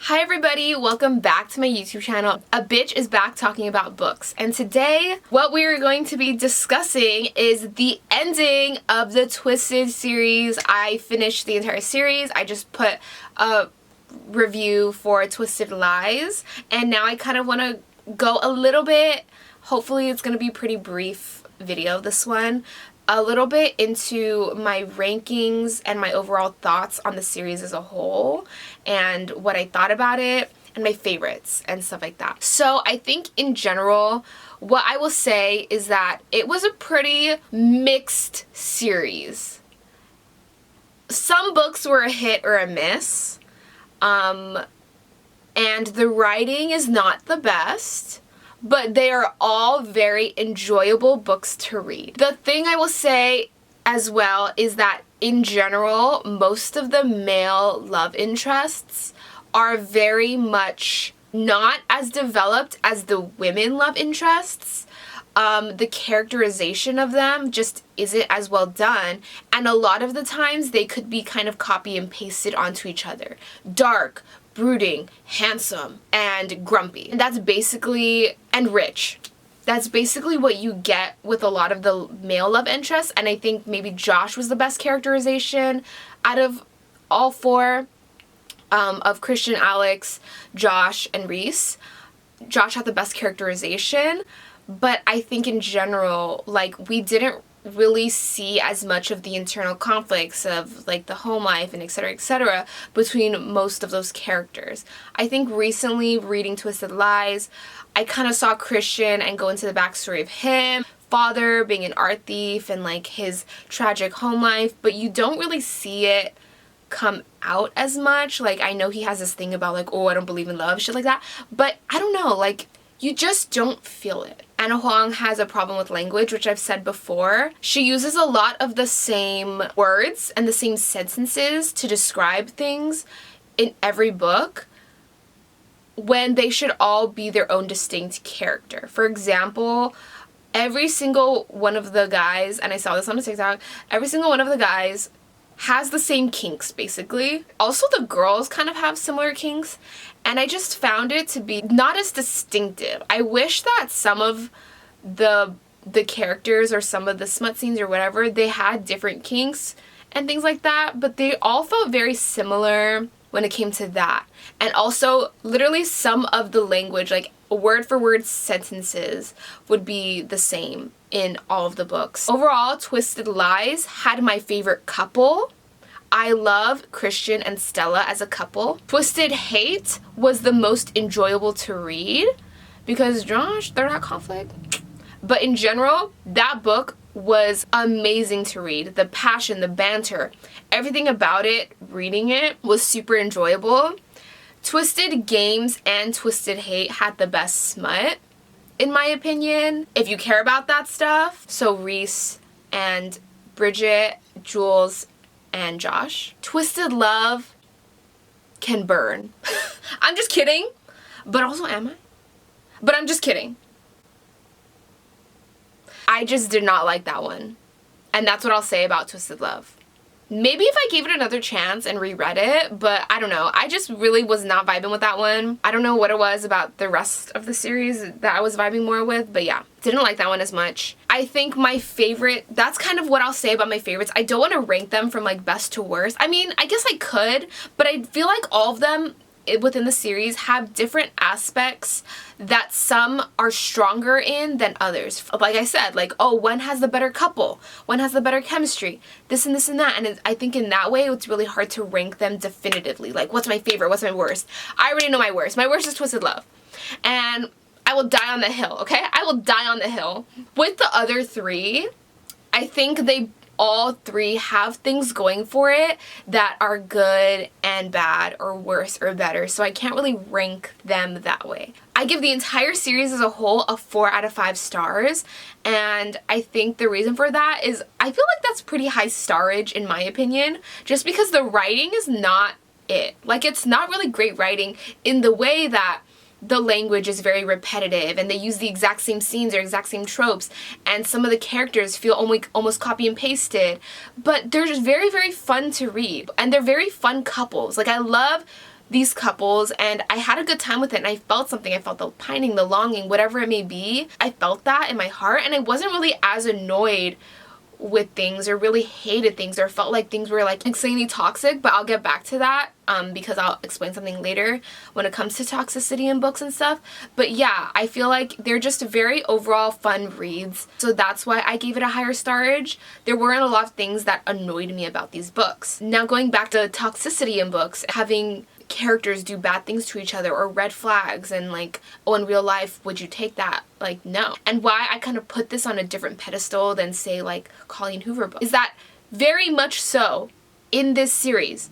Hi everybody, welcome back to my YouTube channel. A bitch is back talking about books, and today what we are going to be discussing is the ending of the Twisted series. I finished the entire series. I just put a review for Twisted Lies, and now I kind of want to go a little bit, hopefully it's going to be a pretty brief video, this one, a little bit into my rankings and my overall thoughts on the series as a whole and what I thought about it and my favorites and stuff like that. So I think in general, what I will say is that it was a pretty mixed series. Some books were a hit or a miss, and the writing is not the best, but they are all very enjoyable books to read. The thing I will say as well is that in general, most of the male love interests are very much not as developed as the women love interests. The characterization of them just isn't as well done, and a lot of the times they could be kind of copy and pasted onto each other. Dark, brooding, handsome, and grumpy. And that's basically, and rich. That's basically what you get with a lot of the male love interests, and I think maybe Josh was the best characterization out of all four, of Christian, Alex, Josh, and Reese. Josh had the best characterization, but I think in general, like, we didn't really see as much of the internal conflicts of like the home life and etc between most of those characters. I think recently reading Twisted Lies, I kind of saw Christian and go into the backstory of him, father being an art thief and like his tragic home life, but you don't really see it come out as much. Like, I know he has this thing about like, oh, I don't believe in love, shit like that, but I don't know, like, you just don't feel it. Anna Huang has a problem with language, which I've said before. She uses a lot of the same words and the same sentences to describe things in every book when they should all be their own distinct character. For example, every single one of the guys, and I saw this on a TikTok, every single one of the guys has the same kinks, basically. Also, the girls kind of have similar kinks, and I just found it to be not as distinctive. I wish that some of the characters or some of the smut scenes or whatever, they had different kinks and things like that, but they all felt very similar when it came to that. And also, literally some of the language, like word for word sentences, would be the same in all of the books. Overall, Twisted Lies had my favorite couple. I love Christian and Stella as a couple. Twisted Hate was the most enjoyable to read because Josh, they're not conflict. But in general, that book was amazing to read. The passion, the banter, everything about it, reading it was super enjoyable. Twisted Games and Twisted Hate had the best smut, in my opinion, if you care about that stuff. So Reese and Bridget, Jules, and Josh. Twisted Love can burn. I'm just kidding, but also am I? But I'm just kidding. I just did not like that one. And that's what I'll say about Twisted Love. Maybe if I gave it another chance and reread it, but I don't know. I just really was not vibing with that one. I don't know what it was about the rest of the series that I was vibing more with, but yeah, didn't like that one as much. I think my favorite, that's kind of what I'll say about my favorites. I don't want to rank them from like best to worst. I mean, I guess I could, but I feel like all of them within the series have different aspects that some are stronger in than others. Like I said, like, oh, one has the better couple, one has the better chemistry, this and this and that, and I think in that way it's really hard to rank them definitively. Like, what's my favorite, what's my worst? I already know my worst. My worst is Twisted Love, and I will die on the hill, okay? I will die on the hill. With the other three, I think they all three have things going for it that are good and bad or worse or better, so I can't really rank them that way. I give the entire series as a whole a 4 out of 5 stars, and I think the reason for that is I feel like that's pretty high starage in my opinion, just because the writing is not it. Like, it's not really great writing in the way that the language is very repetitive and they use the exact same scenes or exact same tropes, and some of the characters feel almost copy and pasted, but they're just very, very fun to read, and they're very fun couples. Like, I love these couples and I had a good time with it and I felt something. I felt the pining, the longing, whatever it may be. I felt that in my heart and I wasn't really as annoyed with things or really hated things or felt like things were like insanely toxic, but I'll get back to that because I'll explain something later when it comes to toxicity in books and stuff. But yeah, I feel like they're just very overall fun reads, so that's why I gave it a higher starage. There weren't a lot of things that annoyed me about these books. Now going back to toxicity in books, having characters do bad things to each other or red flags and like, oh, in real life would you take that? Like, no. And why I kind of put this on a different pedestal than say like Colleen Hoover book is that very much so in this series.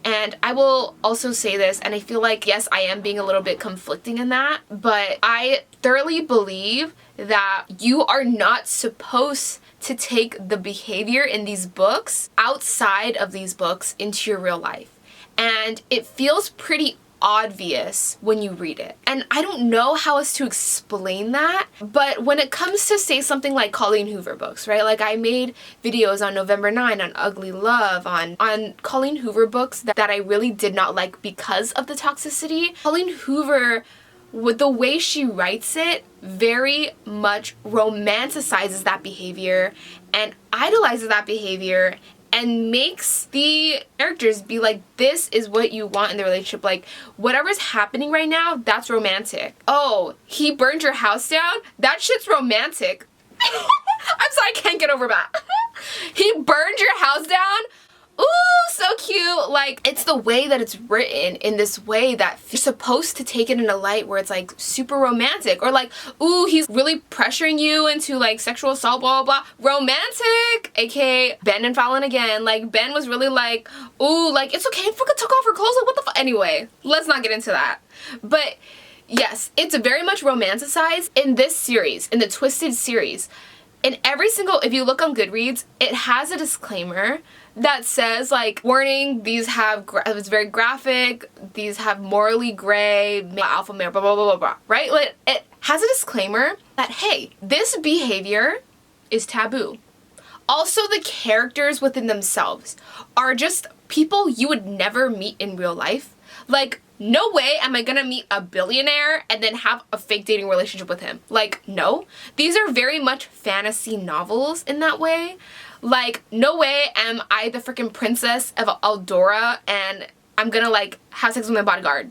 And I will also say this, and I feel like yes, I am being a little bit conflicting in that, but I thoroughly believe that you are not supposed to take the behavior in these books outside of these books into your real life. And it feels pretty obvious when you read it. And I don't know how else to explain that, but when it comes to say something like Colleen Hoover books, right? Like I made videos on November 9 on Ugly Love, on Colleen Hoover books that I really did not like because of the toxicity. Colleen Hoover, with the way she writes it, very much romanticizes that behavior and idolizes that behavior and makes the characters be like, this is what you want in the relationship. Like, whatever's happening right now, that's romantic. Oh, he burned your house down? That shit's romantic. I'm sorry, I can't get over that. He burned your house down? Ooh, so cute. Like, it's the way that it's written in this way that you're supposed to take it in a light where it's like super romantic, or like, ooh, he's really pressuring you into like sexual assault, blah, blah, blah. Romantic, aka Ben and Fallon again. Like, Ben was really like, ooh, like, it's okay, Fuka took off her clothes, like, what the fuck? Anyway, let's not get into that. But yes, it's very much romanticized in this series, in the Twisted series. In every single, if you look on Goodreads, it has a disclaimer that says like, warning, these have, it's very graphic, these have morally gray, alpha male, blah, blah, blah, blah, blah, right? Like, it has a disclaimer that, hey, this behavior is taboo. Also, the characters within themselves are just people you would never meet in real life. Like, no way am I gonna meet a billionaire and then have a fake dating relationship with him. Like, no. These are very much fantasy novels in that way. Like, no way am I the freaking princess of Eldora and I'm gonna like have sex with my bodyguard.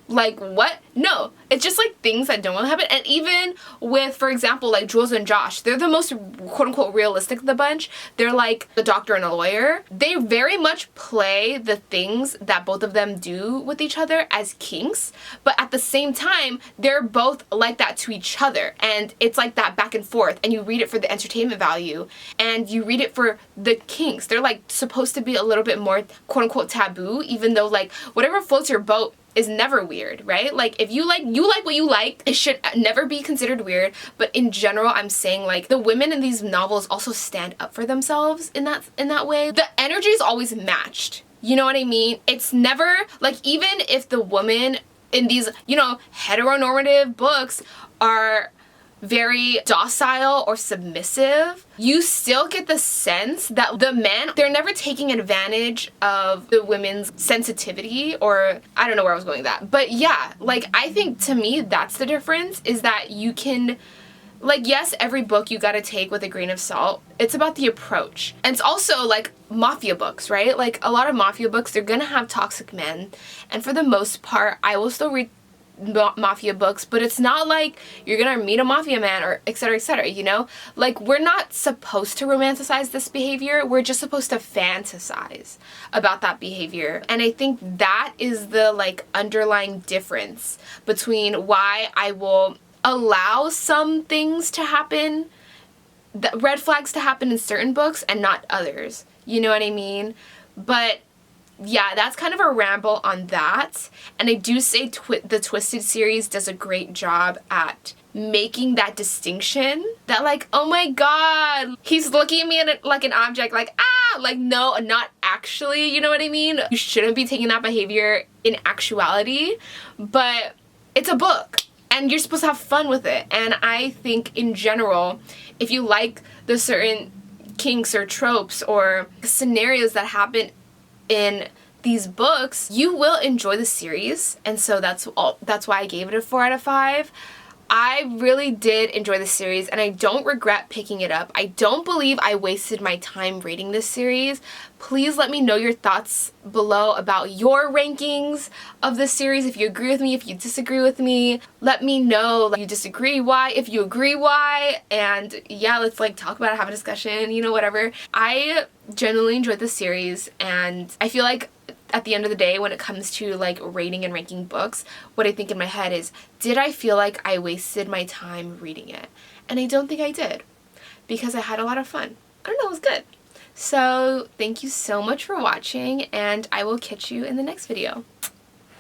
Like, what? No. It's just like things that don't want to happen. And even with, for example, like Jules and Josh, they're the most quote-unquote realistic of the bunch. They're like the doctor and a lawyer. They very much play the things that both of them do with each other as kinks, but at the same time, they're both like that to each other. And it's like that back and forth, and you read it for the entertainment value, and you read it for the kinks. They're like supposed to be a little bit more quote-unquote taboo, even though like whatever floats your boat is never weird, right? Like, if you like what you like, it should never be considered weird. But in general, I'm saying like the women in these novels also stand up for themselves in that way. The energy is always matched. You know what I mean? It's never like, even if the women in these, you know, heteronormative books are very docile or submissive, you still get the sense that the men, they're never taking advantage of the women's sensitivity, or I don't know where I was going with that. But yeah, like, I think to me that's the difference, is that you can, like, yes, every book you gotta take with a grain of salt. It's about the approach. And it's also like mafia books, right? Like, a lot of mafia books, they're gonna have toxic men, and for the most part, I will still read mafia books, but it's not like you're gonna meet a mafia man or etc., you know? Like, we're not supposed to romanticize this behavior, we're just supposed to fantasize about that behavior. And I think that is the like underlying difference between why I will allow some things to happen, the red flags to happen in certain books and not others, you know what I mean? But yeah, that's kind of a ramble on that. And I do say the Twisted series does a great job at making that distinction, that like, oh my god, he's looking at me like an object, like, ah, like, no, not actually, you know what I mean? You shouldn't be taking that behavior in actuality, but it's a book and you're supposed to have fun with it. And I think in general, if you like the certain kinks or tropes or scenarios that happen in these books, you will enjoy the series, and so that's why I gave it a 4 out of 5. I really did enjoy the series, and I don't regret picking it up. I don't believe I wasted my time reading this series. Please let me know your thoughts below about your rankings of the series. If you agree with me, if you disagree with me, let me know if you disagree, why, if you agree, why, and yeah, let's like talk about it, have a discussion, you know, whatever. I genuinely enjoyed the series, and I feel like at the end of the day, when it comes to like rating and ranking books, what I think in my head is, did I feel like I wasted my time reading it? And I don't think I did, because I had a lot of fun. I don't know, it was good. So thank you so much for watching, and I will catch you in the next video.